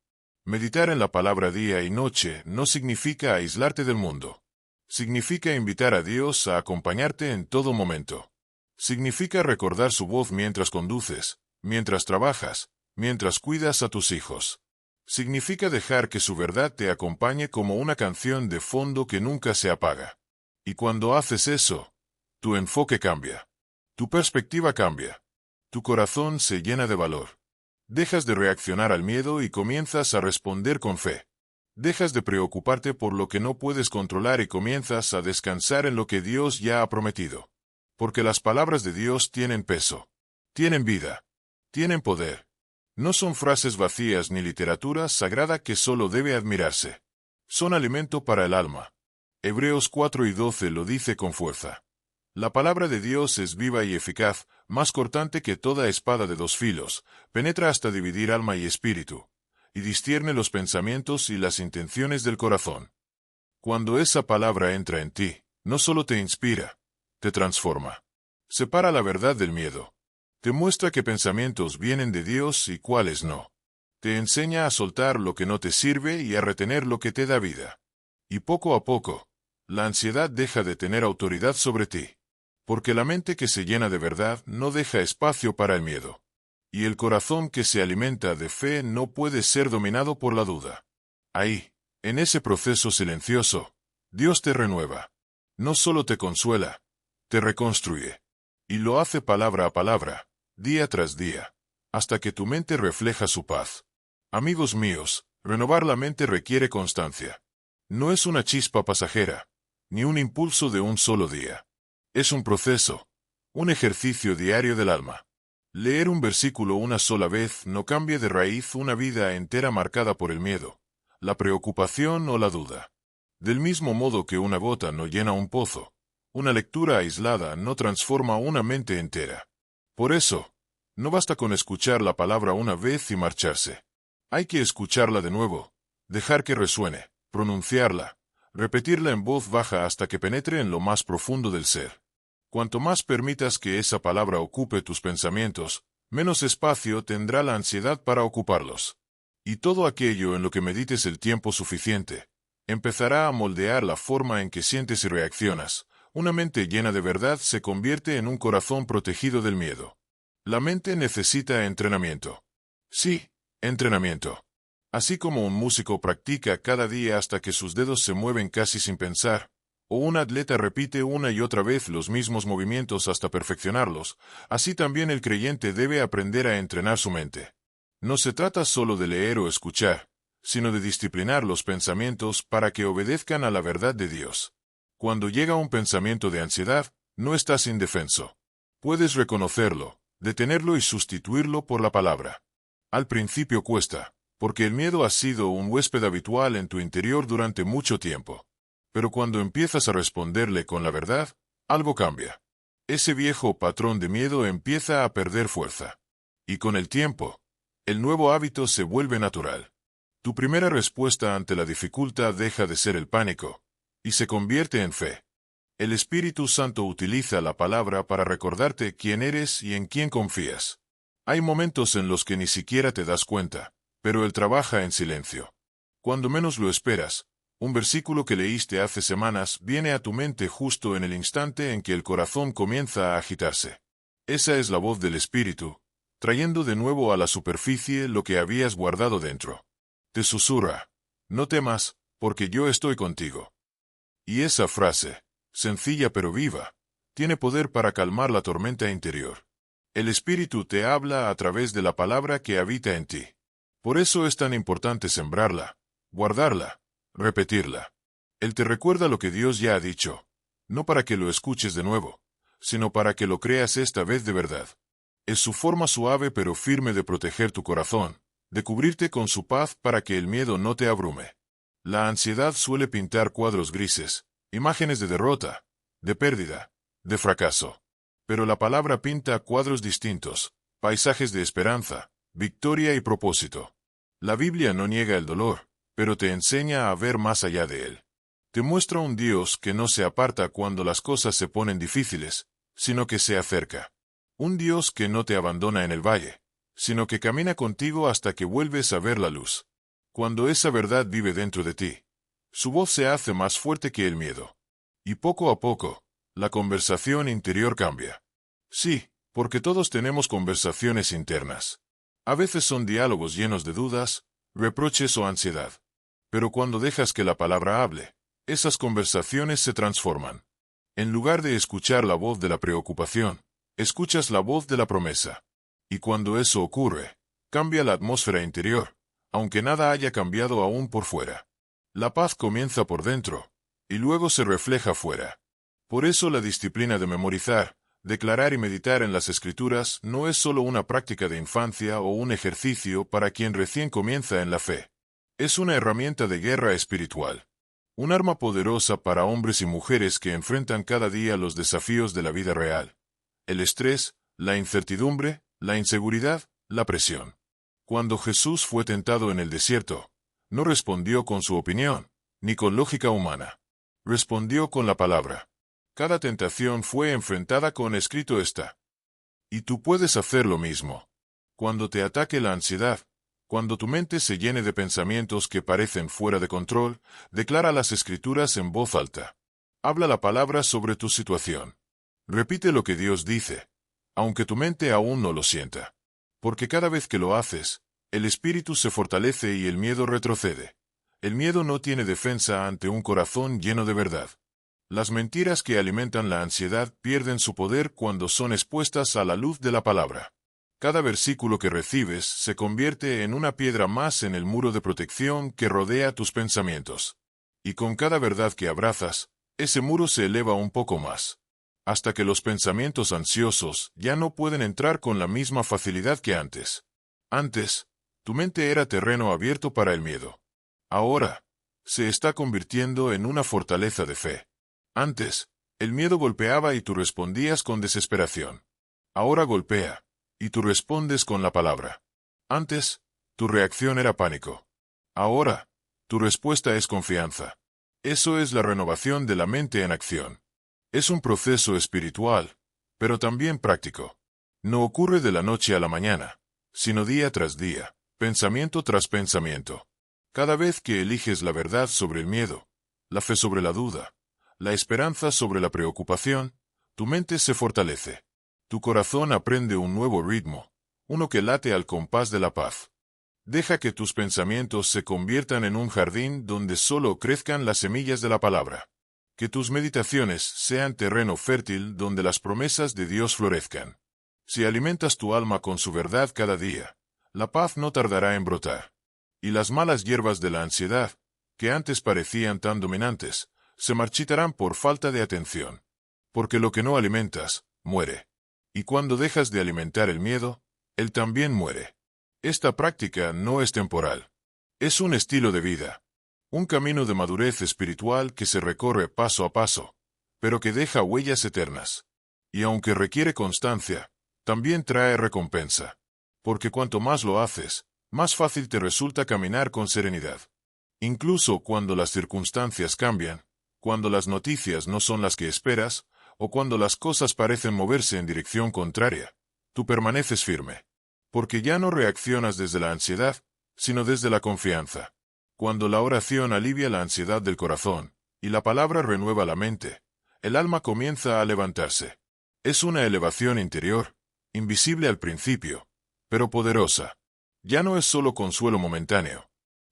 Meditar en la palabra día y noche no significa aislarte del mundo. Significa invitar a Dios a acompañarte en todo momento. Significa recordar su voz mientras conduces, mientras trabajas, mientras cuidas a tus hijos. Significa dejar que su verdad te acompañe como una canción de fondo que nunca se apaga. Y cuando haces eso, tu enfoque cambia. Tu perspectiva cambia. Tu corazón se llena de valor. Dejas de reaccionar al miedo y comienzas a responder con fe. Dejas de preocuparte por lo que no puedes controlar y comienzas a descansar en lo que Dios ya ha prometido. Porque las palabras de Dios tienen peso. Tienen vida. Tienen poder. No son frases vacías ni literatura sagrada que solo debe admirarse. Son alimento para el alma. Hebreos 4:12 lo dice con fuerza. La palabra de Dios es viva y eficaz, más cortante que toda espada de dos filos, penetra hasta dividir alma y espíritu, y discierne los pensamientos y las intenciones del corazón. Cuando esa palabra entra en ti, no solo te inspira, te transforma. Separa la verdad del miedo. Te muestra qué pensamientos vienen de Dios y cuáles no. Te enseña a soltar lo que no te sirve y a retener lo que te da vida. Y poco a poco, la ansiedad deja de tener autoridad sobre ti. Porque la mente que se llena de verdad no deja espacio para el miedo. Y el corazón que se alimenta de fe no puede ser dominado por la duda. Ahí, en ese proceso silencioso, Dios te renueva. No solo te consuela, te reconstruye. Y lo hace palabra a palabra, día tras día, hasta que tu mente refleja su paz. Amigos míos, renovar la mente requiere constancia. No es una chispa pasajera, ni un impulso de un solo día. Es un proceso, un ejercicio diario del alma. Leer un versículo una sola vez no cambia de raíz una vida entera marcada por el miedo, la preocupación o la duda. Del mismo modo que una gota no llena un pozo, una lectura aislada no transforma una mente entera. Por eso, no basta con escuchar la palabra una vez y marcharse. Hay que escucharla de nuevo, dejar que resuene, pronunciarla, repetirla en voz baja hasta que penetre en lo más profundo del ser. Cuanto más permitas que esa palabra ocupe tus pensamientos, menos espacio tendrá la ansiedad para ocuparlos. Y todo aquello en lo que medites el tiempo suficiente, empezará a moldear la forma en que sientes y reaccionas. Una mente llena de verdad se convierte en un corazón protegido del miedo. La mente necesita entrenamiento. Sí, entrenamiento. Así como un músico practica cada día hasta que sus dedos se mueven casi sin pensar, o un atleta repite una y otra vez los mismos movimientos hasta perfeccionarlos, así también el creyente debe aprender a entrenar su mente. No se trata solo de leer o escuchar, sino de disciplinar los pensamientos para que obedezcan a la verdad de Dios. Cuando llega un pensamiento de ansiedad, no estás indefenso. Puedes reconocerlo, detenerlo y sustituirlo por la palabra. Al principio cuesta, porque el miedo ha sido un huésped habitual en tu interior durante mucho tiempo. Pero cuando empiezas a responderle con la verdad, algo cambia. Ese viejo patrón de miedo empieza a perder fuerza. Y con el tiempo, el nuevo hábito se vuelve natural. Tu primera respuesta ante la dificultad deja de ser el pánico, y se convierte en fe. El Espíritu Santo utiliza la palabra para recordarte quién eres y en quién confías. Hay momentos en los que ni siquiera te das cuenta, pero Él trabaja en silencio. Cuando menos lo esperas, un versículo que leíste hace semanas viene a tu mente justo en el instante en que el corazón comienza a agitarse. Esa es la voz del Espíritu, trayendo de nuevo a la superficie lo que habías guardado dentro. Te susurra, no temas, porque yo estoy contigo. Y esa frase, sencilla pero viva, tiene poder para calmar la tormenta interior. El Espíritu te habla a través de la palabra que habita en ti. Por eso es tan importante sembrarla, guardarla, repetirla. Él te recuerda lo que Dios ya ha dicho, no para que lo escuches de nuevo, sino para que lo creas esta vez de verdad. Es su forma suave pero firme de proteger tu corazón, de cubrirte con su paz para que el miedo no te abrume. La ansiedad suele pintar cuadros grises, imágenes de derrota, de pérdida, de fracaso. Pero la palabra pinta cuadros distintos, paisajes de esperanza, victoria y propósito. La Biblia no niega el dolor, pero te enseña a ver más allá de él. Te muestra un Dios que no se aparta cuando las cosas se ponen difíciles, sino que se acerca. Un Dios que no te abandona en el valle, sino que camina contigo hasta que vuelves a ver la luz. Cuando esa verdad vive dentro de ti, su voz se hace más fuerte que el miedo. Y poco a poco, la conversación interior cambia. Sí, porque todos tenemos conversaciones internas. A veces son diálogos llenos de dudas, reproches o ansiedad. Pero cuando dejas que la palabra hable, esas conversaciones se transforman. En lugar de escuchar la voz de la preocupación, escuchas la voz de la promesa. Y cuando eso ocurre, cambia la atmósfera interior, aunque nada haya cambiado aún por fuera. La paz comienza por dentro, y luego se refleja fuera. Por eso la disciplina de memorizar, declarar y meditar en las Escrituras no es solo una práctica de infancia o un ejercicio para quien recién comienza en la fe. Es una herramienta de guerra espiritual. Un arma poderosa para hombres y mujeres que enfrentan cada día los desafíos de la vida real. El estrés, la incertidumbre, la inseguridad, la presión. Cuando Jesús fue tentado en el desierto, no respondió con su opinión, ni con lógica humana. Respondió con la palabra. Cada tentación fue enfrentada con escrito está. Y tú puedes hacer lo mismo. Cuando te ataque la ansiedad, cuando tu mente se llene de pensamientos que parecen fuera de control, declara las Escrituras en voz alta. Habla la palabra sobre tu situación. Repite lo que Dios dice, aunque tu mente aún no lo sienta. Porque cada vez que lo haces, el espíritu se fortalece y el miedo retrocede. El miedo no tiene defensa ante un corazón lleno de verdad. Las mentiras que alimentan la ansiedad pierden su poder cuando son expuestas a la luz de la palabra. Cada versículo que recibes se convierte en una piedra más en el muro de protección que rodea tus pensamientos. Y con cada verdad que abrazas, ese muro se eleva un poco más, hasta que los pensamientos ansiosos ya no pueden entrar con la misma facilidad que antes. Antes, tu mente era terreno abierto para el miedo. Ahora, se está convirtiendo en una fortaleza de fe. Antes, el miedo golpeaba y tú respondías con desesperación. Ahora golpea, y tú respondes con la palabra. Antes, tu reacción era pánico. Ahora, tu respuesta es confianza. Eso es la renovación de la mente en acción. Es un proceso espiritual, pero también práctico. No ocurre de la noche a la mañana, sino día tras día, pensamiento tras pensamiento. Cada vez que eliges la verdad sobre el miedo, la fe sobre la duda, la esperanza sobre la preocupación, tu mente se fortalece. Tu corazón aprende un nuevo ritmo, uno que late al compás de la paz. Deja que tus pensamientos se conviertan en un jardín donde solo crezcan las semillas de la palabra. Que tus meditaciones sean terreno fértil donde las promesas de Dios florezcan. Si alimentas tu alma con su verdad cada día, la paz no tardará en brotar. Y las malas hierbas de la ansiedad, que antes parecían tan dominantes, se marchitarán por falta de atención. Porque lo que no alimentas, muere. Y cuando dejas de alimentar el miedo, él también muere. Esta práctica no es temporal. Es un estilo de vida. Un camino de madurez espiritual que se recorre paso a paso, pero que deja huellas eternas. Y aunque requiere constancia, también trae recompensa. Porque cuanto más lo haces, más fácil te resulta caminar con serenidad. Incluso cuando las circunstancias cambian, cuando las noticias no son las que esperas, o cuando las cosas parecen moverse en dirección contraria, tú permaneces firme. Porque ya no reaccionas desde la ansiedad, sino desde la confianza. Cuando la oración alivia la ansiedad del corazón, y la palabra renueva la mente, el alma comienza a levantarse. Es una elevación interior, invisible al principio, pero poderosa. Ya no es solo consuelo momentáneo.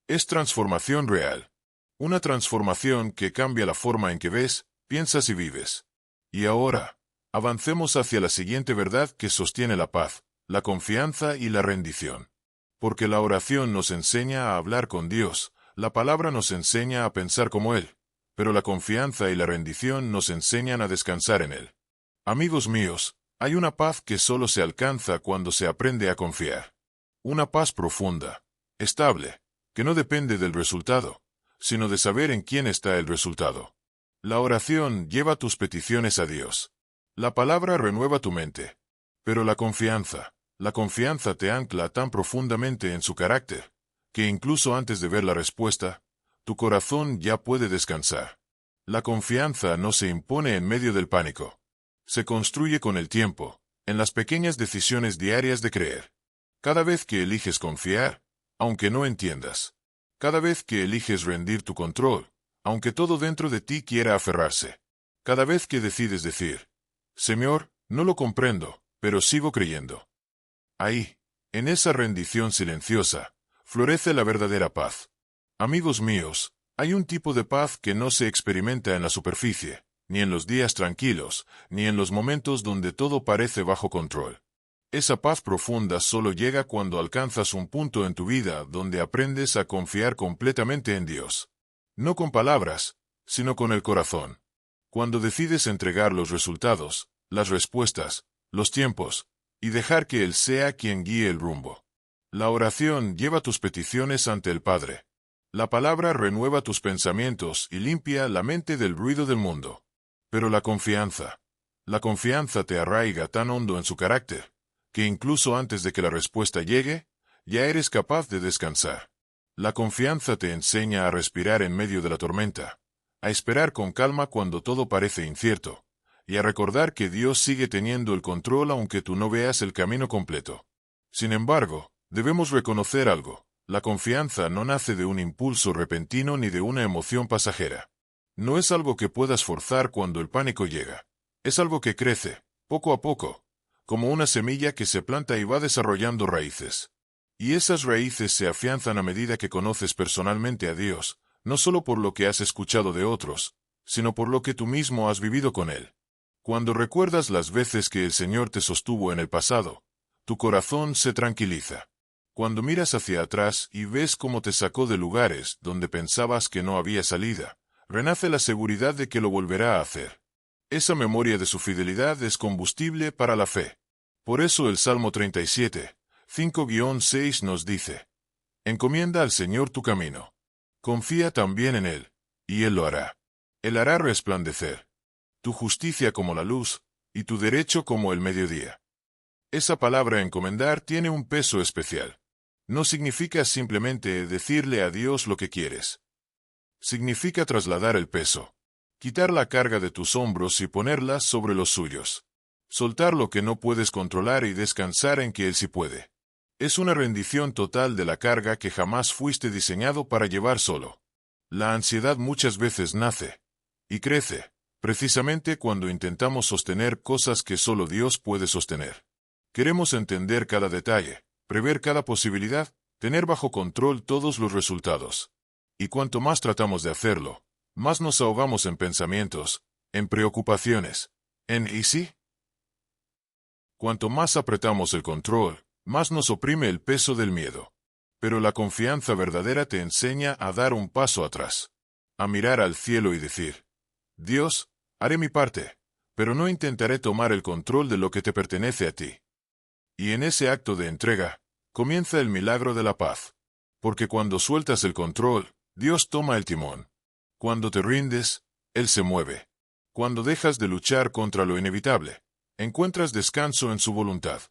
Es transformación real. Una transformación que cambia la forma en que ves, piensas y vives. Y ahora, avancemos hacia la siguiente verdad que sostiene la paz, la confianza y la rendición. Porque la oración nos enseña a hablar con Dios, la palabra nos enseña a pensar como Él, pero la confianza y la rendición nos enseñan a descansar en Él. Amigos míos, hay una paz que solo se alcanza cuando se aprende a confiar. Una paz profunda, estable, que no depende del resultado, sino de saber en quién está el resultado. La oración lleva tus peticiones a Dios. La palabra renueva tu mente. Pero la confianza te ancla tan profundamente en su carácter, que incluso antes de ver la respuesta, tu corazón ya puede descansar. La confianza no se impone en medio del pánico. Se construye con el tiempo, en las pequeñas decisiones diarias de creer. Cada vez que eliges confiar, aunque no entiendas. Cada vez que eliges rendir tu control, aunque todo dentro de ti quiera aferrarse. Cada vez que decides decir, Señor, no lo comprendo, pero sigo creyendo. Ahí, en esa rendición silenciosa, florece la verdadera paz. Amigos míos, hay un tipo de paz que no se experimenta en la superficie, ni en los días tranquilos, ni en los momentos donde todo parece bajo control. Esa paz profunda solo llega cuando alcanzas un punto en tu vida donde aprendes a confiar completamente en Dios. No con palabras, sino con el corazón. Cuando decides entregar los resultados, las respuestas, los tiempos, y dejar que Él sea quien guíe el rumbo. La oración lleva tus peticiones ante el Padre. La palabra renueva tus pensamientos y limpia la mente del ruido del mundo. Pero la confianza te arraiga tan hondo en su carácter, que incluso antes de que la respuesta llegue, ya eres capaz de descansar. La confianza te enseña a respirar en medio de la tormenta, a esperar con calma cuando todo parece incierto, y a recordar que Dios sigue teniendo el control aunque tú no veas el camino completo. Sin embargo, debemos reconocer algo: la confianza no nace de un impulso repentino ni de una emoción pasajera. No es algo que puedas forzar cuando el pánico llega. Es algo que crece, poco a poco, como una semilla que se planta y va desarrollando raíces. Y esas raíces se afianzan a medida que conoces personalmente a Dios, no solo por lo que has escuchado de otros, sino por lo que tú mismo has vivido con Él. Cuando recuerdas las veces que el Señor te sostuvo en el pasado, tu corazón se tranquiliza. Cuando miras hacia atrás y ves cómo te sacó de lugares donde pensabas que no había salida, renace la seguridad de que lo volverá a hacer. Esa memoria de su fidelidad es combustible para la fe. Por eso el Salmo 37, 5-6 nos dice: Encomienda al Señor tu camino. Confía también en Él, y Él lo hará. Él hará resplandecer tu justicia como la luz, y tu derecho como el mediodía. Esa palabra encomendar tiene un peso especial. No significa simplemente decirle a Dios lo que quieres. Significa trasladar el peso, quitar la carga de tus hombros y ponerla sobre los suyos. Soltar lo que no puedes controlar y descansar en que Él sí puede. Es una rendición total de la carga que jamás fuiste diseñado para llevar solo. La ansiedad muchas veces nace y crece, precisamente cuando intentamos sostener cosas que solo Dios puede sostener. Queremos entender cada detalle, prever cada posibilidad, tener bajo control todos los resultados. Y cuanto más tratamos de hacerlo, más nos ahogamos en pensamientos, en preocupaciones, en ¿y si? Cuanto más apretamos el control, más nos oprime el peso del miedo. Pero la confianza verdadera te enseña a dar un paso atrás, a mirar al cielo y decir: Dios, haré mi parte, pero no intentaré tomar el control de lo que te pertenece a ti. Y en ese acto de entrega, comienza el milagro de la paz. Porque cuando sueltas el control, Dios toma el timón. Cuando te rindes, Él se mueve. Cuando dejas de luchar contra lo inevitable, encuentras descanso en su voluntad.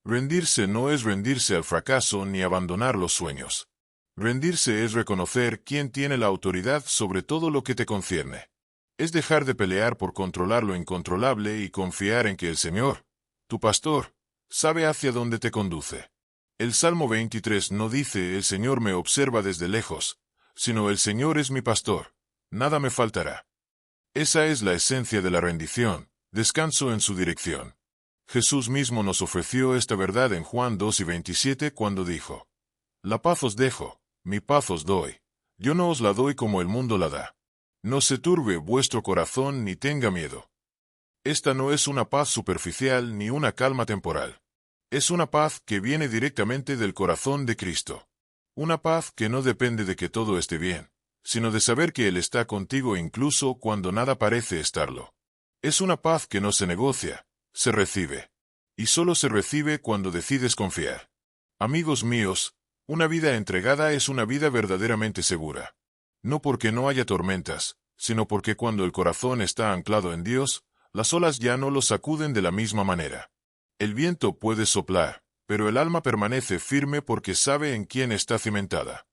Rendirse no es rendirse al fracaso ni abandonar los sueños. Rendirse es reconocer quién tiene la autoridad sobre todo lo que te concierne. Es dejar de pelear por controlar lo incontrolable y confiar en que el Señor, tu pastor, sabe hacia dónde te conduce. El Salmo 23 no dice: el Señor me observa desde lejos, sino: el Señor es mi pastor, nada me faltará. Esa es la esencia de la rendición, descanso en su dirección. Jesús mismo nos ofreció esta verdad en Juan 2:27 cuando dijo: La paz os dejo, mi paz os doy. Yo no os la doy como el mundo la da. No se turbe vuestro corazón ni tenga miedo. Esta no es una paz superficial ni una calma temporal. Es una paz que viene directamente del corazón de Cristo. Una paz que no depende de que todo esté bien, sino de saber que Él está contigo incluso cuando nada parece estarlo. Es una paz que no se negocia, se recibe. Y solo se recibe cuando decides confiar. Amigos míos, una vida entregada es una vida verdaderamente segura. No porque no haya tormentas, sino porque cuando el corazón está anclado en Dios, las olas ya no lo sacuden de la misma manera. El viento puede soplar, pero el alma permanece firme porque sabe en quién está cimentada.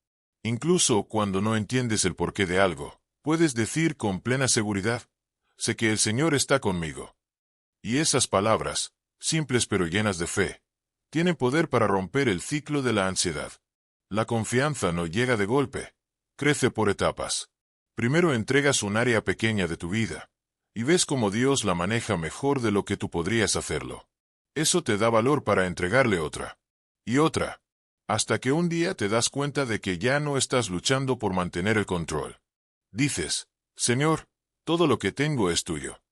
Incluso cuando no entiendes el porqué de algo, puedes decir con plena seguridad, sé que el Señor está conmigo. Y esas palabras, simples pero llenas de fe, tienen poder para romper el ciclo de la ansiedad. La confianza no llega de golpe, crece por etapas. Primero entregas un área pequeña de tu vida, y ves cómo Dios la maneja mejor de lo que tú podrías hacerlo. Eso te da valor para entregarle otra, y otra, hasta que un día te das cuenta de que ya no estás luchando por mantener el control. Dices, Señor, todo lo que tengo es tuyo.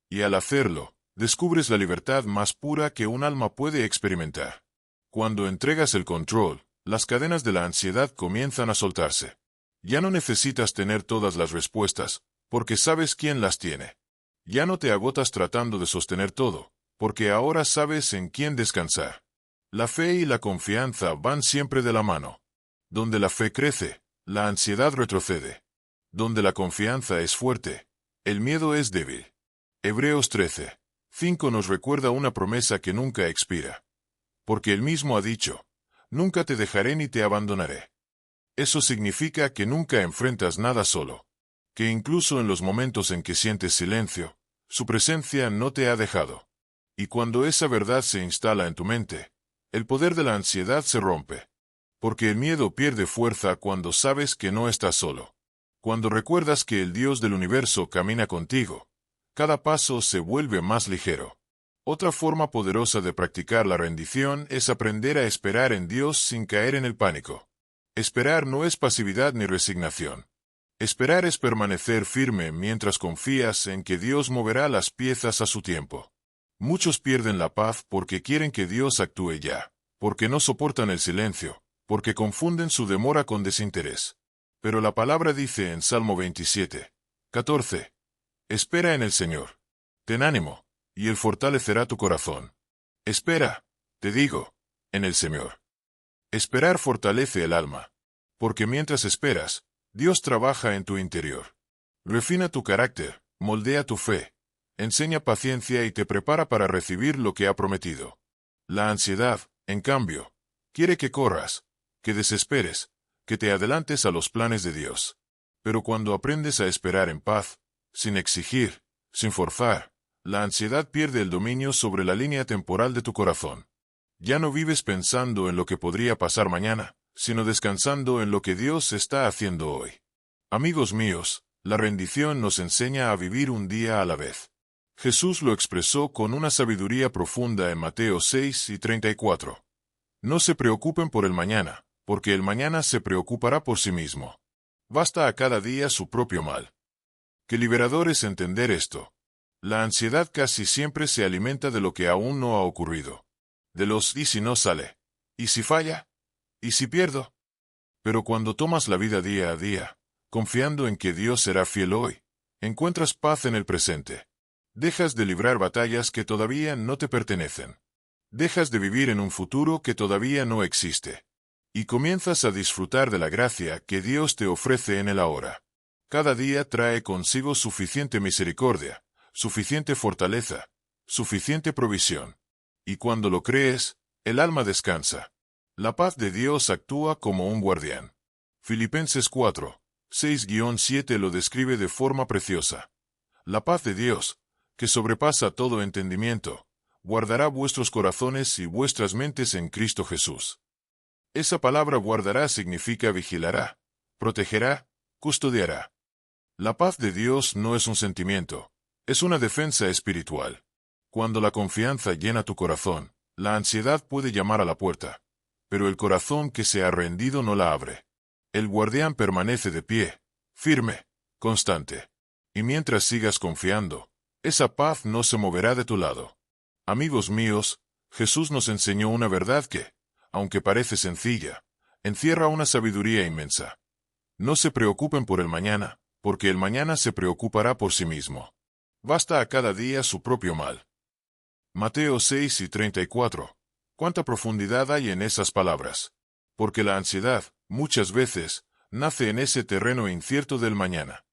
Y al hacerlo, descubres la libertad más pura que un alma puede experimentar. Cuando entregas el control, las cadenas de la ansiedad comienzan a soltarse. Ya no necesitas tener todas las respuestas, porque sabes quién las tiene. Ya no te agotas tratando de sostener todo, porque ahora sabes en quién descansar. La fe y la confianza van siempre de la mano. Donde la fe crece, la ansiedad retrocede. Donde la confianza es fuerte, el miedo es débil. Hebreos 13:5 nos recuerda una promesa que nunca expira. Porque Él mismo ha dicho, nunca te dejaré ni te abandonaré. Eso significa que nunca enfrentas nada solo. Que incluso en los momentos en que sientes silencio, su presencia no te ha dejado. Y cuando esa verdad se instala en tu mente, el poder de la ansiedad se rompe. Porque el miedo pierde fuerza cuando sabes que no estás solo. Cuando recuerdas que el Dios del universo camina contigo, cada paso se vuelve más ligero. Otra forma poderosa de practicar la rendición es aprender a esperar en Dios sin caer en el pánico. Esperar no es pasividad ni resignación. Esperar es permanecer firme mientras confías en que Dios moverá las piezas a su tiempo. Muchos pierden la paz porque quieren que Dios actúe ya, porque no soportan el silencio, porque confunden su demora con desinterés. Pero la palabra dice en Salmo 27:14, espera en el Señor. Ten ánimo, y Él fortalecerá tu corazón. Espera, te digo, en el Señor. Esperar fortalece el alma, porque mientras esperas, Dios trabaja en tu interior. Refina tu carácter, moldea tu fe, enseña paciencia y te prepara para recibir lo que ha prometido. La ansiedad, en cambio, quiere que corras, que desesperes, que te adelantes a los planes de Dios. Pero cuando aprendes a esperar en paz, sin exigir, sin forzar, la ansiedad pierde el dominio sobre la línea temporal de tu corazón. Ya no vives pensando en lo que podría pasar mañana, sino descansando en lo que Dios está haciendo hoy. Amigos míos, la rendición nos enseña a vivir un día a la vez. Jesús lo expresó con una sabiduría profunda en Mateo 6:34. No se preocupen por el mañana, porque el mañana se preocupará por sí mismo. Basta a cada día su propio mal. Qué liberador es entender esto. La ansiedad casi siempre se alimenta de lo que aún no ha ocurrido. De los ¿y si no sale? ¿Y si falla? ¿Y si pierdo? Pero cuando tomas la vida día a día, confiando en que Dios será fiel hoy, encuentras paz en el presente. Dejas de librar batallas que todavía no te pertenecen. Dejas de vivir en un futuro que todavía no existe. Y comienzas a disfrutar de la gracia que Dios te ofrece en el ahora. Cada día trae consigo suficiente misericordia, suficiente fortaleza, suficiente provisión. Y cuando lo crees, el alma descansa. La paz de Dios actúa como un guardián. Filipenses 4:6-7 lo describe de forma preciosa. La paz de Dios, que sobrepasa todo entendimiento, guardará vuestros corazones y vuestras mentes en Cristo Jesús. Esa palabra guardará significa vigilará, protegerá, custodiará. La paz de Dios no es un sentimiento, es una defensa espiritual. Cuando la confianza llena tu corazón, la ansiedad puede llamar a la puerta, pero el corazón que se ha rendido no la abre. El guardián permanece de pie, firme, constante. Y mientras sigas confiando, esa paz no se moverá de tu lado. Amigos míos, Jesús nos enseñó una verdad que, aunque parece sencilla, encierra una sabiduría inmensa. No se preocupen por el mañana, porque el mañana se preocupará por sí mismo. Basta a cada día su propio mal. Mateo 6:34. ¿Cuánta profundidad hay en esas palabras? Porque la ansiedad, muchas veces, nace en ese terreno incierto del mañana.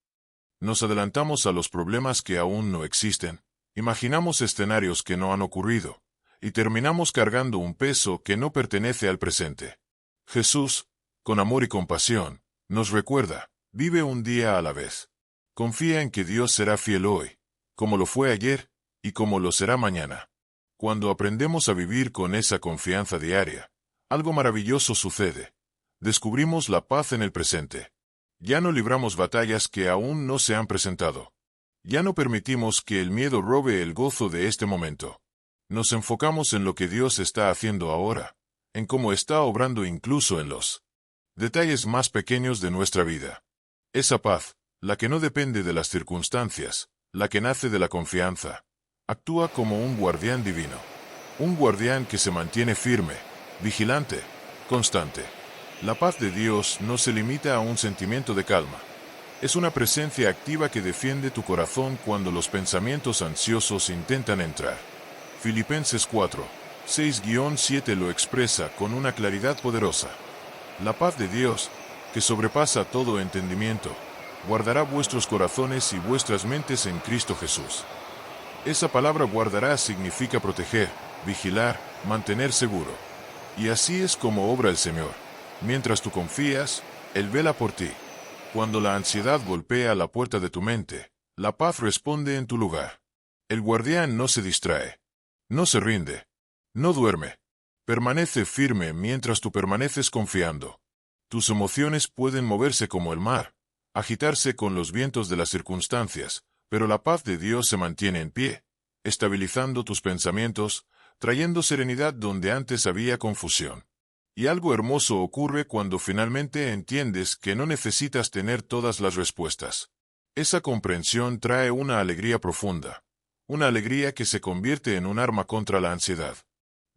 Nos adelantamos a los problemas que aún no existen, imaginamos escenarios que no han ocurrido, y terminamos cargando un peso que no pertenece al presente. Jesús, con amor y compasión, nos recuerda, vive un día a la vez. Confía en que Dios será fiel hoy, como lo fue ayer, y como lo será mañana. Cuando aprendemos a vivir con esa confianza diaria, algo maravilloso sucede. Descubrimos la paz en el presente. Ya no libramos batallas que aún no se han presentado. Ya no permitimos que el miedo robe el gozo de este momento. Nos enfocamos en lo que Dios está haciendo ahora, en cómo está obrando incluso en los detalles más pequeños de nuestra vida. Esa paz, la que no depende de las circunstancias, la que nace de la confianza, actúa como un guardián divino. Un guardián que se mantiene firme, vigilante, constante. La paz de Dios no se limita a un sentimiento de calma. Es una presencia activa que defiende tu corazón cuando los pensamientos ansiosos intentan entrar. Filipenses 4:6-7 lo expresa con una claridad poderosa. La paz de Dios, que sobrepasa todo entendimiento, guardará vuestros corazones y vuestras mentes en Cristo Jesús. Esa palabra guardará significa proteger, vigilar, mantener seguro. Y así es como obra el Señor. Mientras tú confías, Él vela por ti. Cuando la ansiedad golpea la puerta de tu mente, la paz responde en tu lugar. El guardián no se distrae, no se rinde, no duerme. Permanece firme mientras tú permaneces confiando. Tus emociones pueden moverse como el mar, agitarse con los vientos de las circunstancias, pero la paz de Dios se mantiene en pie, estabilizando tus pensamientos, trayendo serenidad donde antes había confusión. Y algo hermoso ocurre cuando finalmente entiendes que no necesitas tener todas las respuestas. Esa comprensión trae una alegría profunda, una alegría que se convierte en un arma contra la ansiedad.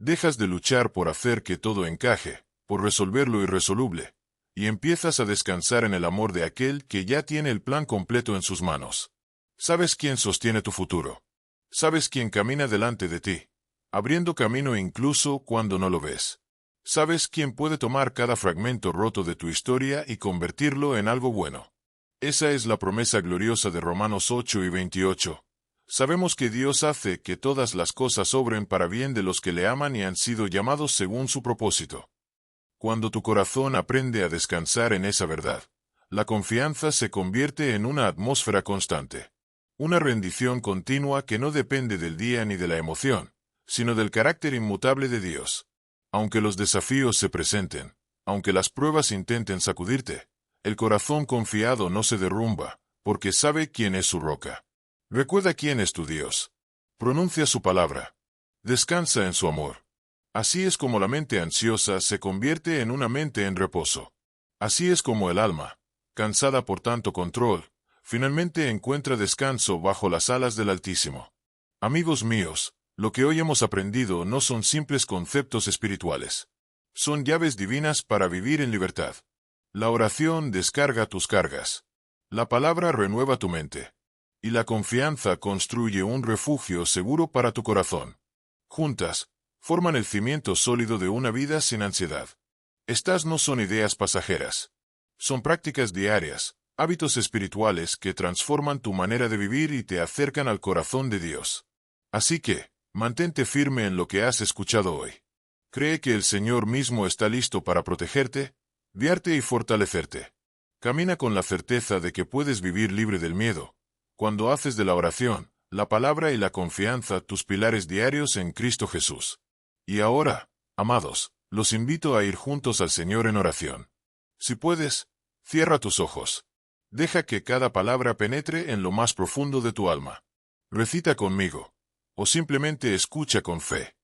Dejas de luchar por hacer que todo encaje, por resolver lo irresoluble, y empiezas a descansar en el amor de aquel que ya tiene el plan completo en sus manos. Sabes quién sostiene tu futuro. Sabes quién camina delante de ti, abriendo camino incluso cuando no lo ves. Sabes quién puede tomar cada fragmento roto de tu historia y convertirlo en algo bueno. Esa es la promesa gloriosa de Romanos 8:28. Sabemos que Dios hace que todas las cosas obren para bien de los que le aman y han sido llamados según su propósito. Cuando tu corazón aprende a descansar en esa verdad, la confianza se convierte en una atmósfera constante. Una rendición continua que no depende del día ni de la emoción, sino del carácter inmutable de Dios. Aunque los desafíos se presenten, aunque las pruebas intenten sacudirte, el corazón confiado no se derrumba, porque sabe quién es su roca. Recuerda quién es tu Dios. Pronuncia su palabra. Descansa en su amor. Así es como la mente ansiosa se convierte en una mente en reposo. Así es como el alma, cansada por tanto control, finalmente encuentra descanso bajo las alas del Altísimo. Amigos míos, lo que hoy hemos aprendido no son simples conceptos espirituales. Son llaves divinas para vivir en libertad. La oración descarga tus cargas. La palabra renueva tu mente. Y la confianza construye un refugio seguro para tu corazón. Juntas, forman el cimiento sólido de una vida sin ansiedad. Estas no son ideas pasajeras. Son prácticas diarias, hábitos espirituales que transforman tu manera de vivir y te acercan al corazón de Dios. Así que, mantente firme en lo que has escuchado hoy. Cree que el Señor mismo está listo para protegerte, guiarte y fortalecerte. Camina con la certeza de que puedes vivir libre del miedo, cuando haces de la oración, la palabra y la confianza tus pilares diarios en Cristo Jesús. Y ahora, amados, los invito a ir juntos al Señor en oración. Si puedes, cierra tus ojos. Deja que cada palabra penetre en lo más profundo de tu alma. Recita conmigo, o simplemente escucha con fe,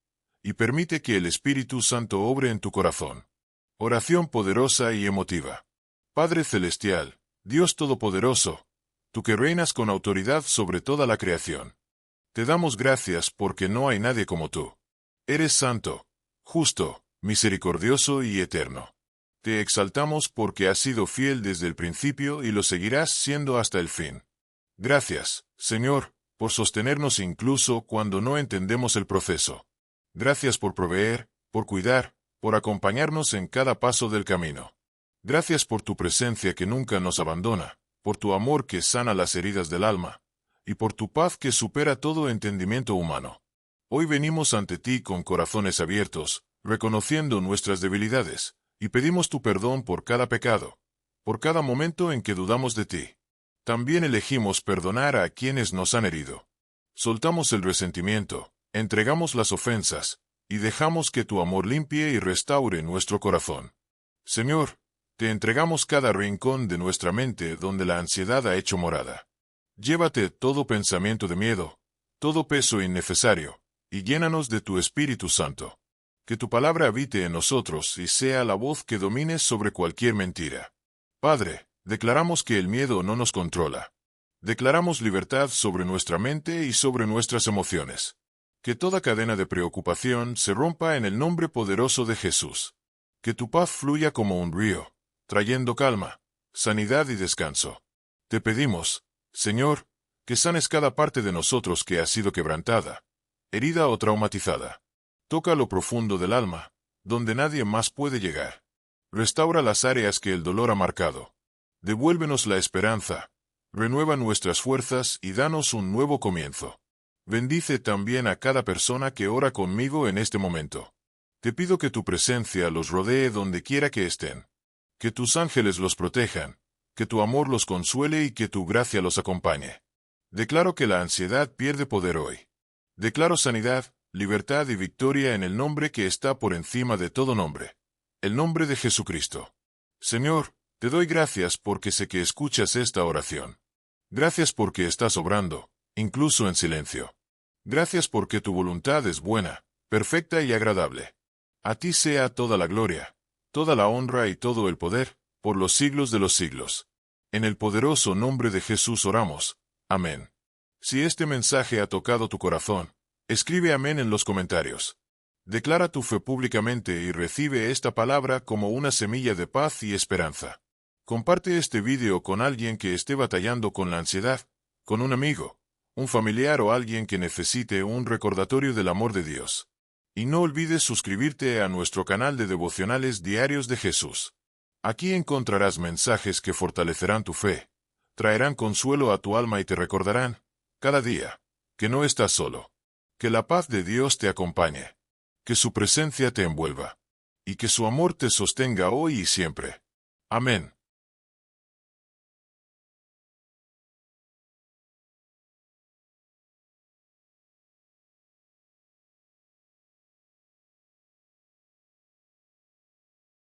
y permite que el Espíritu Santo obre en tu corazón. Oración poderosa y emotiva. Padre Celestial, Dios Todopoderoso, tú que reinas con autoridad sobre toda la creación. Te damos gracias porque no hay nadie como tú. Eres santo, justo, misericordioso y eterno. Te exaltamos porque has sido fiel desde el principio y lo seguirás siendo hasta el fin. Gracias, Señor, por sostenernos incluso cuando no entendemos el proceso. Gracias por proveer, por cuidar, por acompañarnos en cada paso del camino. Gracias por tu presencia que nunca nos abandona, por tu amor que sana las heridas del alma, y por tu paz que supera todo entendimiento humano. Hoy venimos ante ti con corazones abiertos, reconociendo nuestras debilidades, y pedimos tu perdón por cada pecado, por cada momento en que dudamos de ti. También elegimos perdonar a quienes nos han herido. Soltamos el resentimiento, entregamos las ofensas, y dejamos que tu amor limpie y restaure nuestro corazón. Señor, te entregamos cada rincón de nuestra mente donde la ansiedad ha hecho morada. Llévate todo pensamiento de miedo, todo peso innecesario, y llénanos de tu Espíritu Santo. Que tu palabra habite en nosotros y sea la voz que domine sobre cualquier mentira. Padre, declaramos que el miedo no nos controla. Declaramos libertad sobre nuestra mente y sobre nuestras emociones. Que toda cadena de preocupación se rompa en el nombre poderoso de Jesús. Que tu paz fluya como un río, trayendo calma, sanidad y descanso. Te pedimos, Señor, que sanes cada parte de nosotros que ha sido quebrantada, herida o traumatizada. Toca lo profundo del alma, donde nadie más puede llegar. Restaura las áreas que el dolor ha marcado. Devuélvenos la esperanza, renueva nuestras fuerzas y danos un nuevo comienzo. Bendice también a cada persona que ora conmigo en este momento. Te pido que tu presencia los rodee donde quiera que estén. Que tus ángeles los protejan, que tu amor los consuele y que tu gracia los acompañe. Declaro que la ansiedad pierde poder hoy. Declaro sanidad, libertad y victoria en el nombre que está por encima de todo nombre, el nombre de Jesucristo. Señor, te doy gracias porque sé que escuchas esta oración. Gracias porque estás obrando, incluso en silencio. Gracias porque tu voluntad es buena, perfecta y agradable. A ti sea toda la gloria, toda la honra y todo el poder, por los siglos de los siglos. En el poderoso nombre de Jesús oramos. Amén. Si este mensaje ha tocado tu corazón, escribe amén en los comentarios. Declara tu fe públicamente y recibe esta palabra como una semilla de paz y esperanza. Comparte este video con alguien que esté batallando con la ansiedad, con un amigo, un familiar o alguien que necesite un recordatorio del amor de Dios. Y no olvides suscribirte a nuestro canal de devocionales diarios de Jesús. Aquí encontrarás mensajes que fortalecerán tu fe, traerán consuelo a tu alma y te recordarán, cada día, que no estás solo. Que la paz de Dios te acompañe, que su presencia te envuelva, y que su amor te sostenga hoy y siempre. Amén.